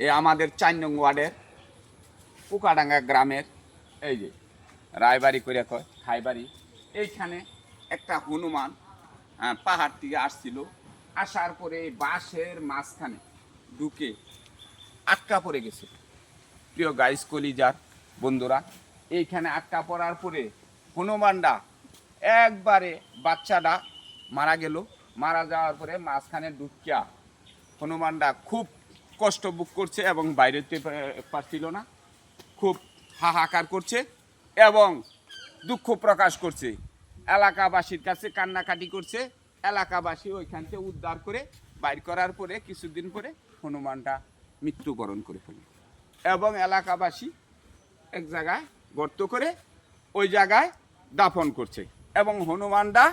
এ আমাদের 4 নং ওয়ার্ডের পোকাডাঙ্গা গ্রামের এই যে রায়বাড়ি করে কয় খাইবাড়ি, এইখানে একটা হনুমান পাহাড় থেকে আসছিল। আসার পরে বাঁশের মাঝখানে ঢুকে আটকা পড়ে গেছে। প্রিয় গাইস কলিজার বন্ধুরা, এইখানে আটকা পড়ার পরে হনুমানটা একবারে বাচ্চাটা মারা গেল। মারা যাওয়ার পরে মাঝখানে ঢুকিয়া হনুমানটা খুব কষ্ট ভোগ করছে এবং বাইরে পারছিল না, খুব হাহাকার করছে এবং দুঃখ প্রকাশ করছে। এলাকাবাসীর কাছে কান্নাকাটি করছে। এলাকাবাসী ওইখান থেকে উদ্ধার করে বাইর করার পরে কিছুদিন পরে হনুমানটা মৃত্যুবরণ করে ফেলে এবং এলাকাবাসী এক জায়গায় গর্ত করে ওই জায়গায় দাফন করছে। এবং হনুমানটা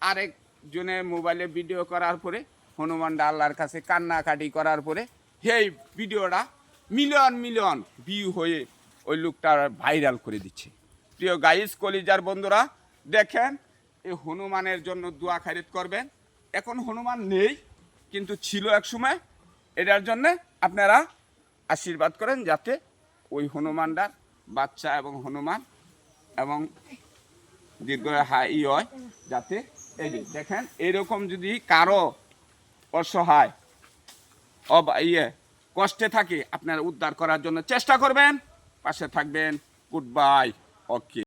আরেকজনের মোবাইলে ভিডিও করার পরে হনুমানটা আল্লাহর কাছে কান্নাকাটি করার পরে সেই ভিডিওটা মিলিয়ন মিলিয়ন ভিউ হয়ে ওই লোকটা ভাইরাল করে দিচ্ছে। প্রিয় গাইস কলিজার বন্ধুরা, দেখেন এই হনুমানের জন্য দোয়া খারিত করবেন। এখন হনুমান নেই, কিন্তু ছিল এক সময়। এটার জন্যে আপনারা আশীর্বাদ করেন যাতে ওই হনুমানটার বাচ্চা এবং হনুমান এবং দীর্ঘ হাই হয়, যাতে এই যে দেখেন এরকম যদি কারো অসহায় কষ্টে থাকে আপনারা উদ্ধার করার জন্য চেষ্টা করবেন, পাশে থাকবেন। Good bye. ওকে।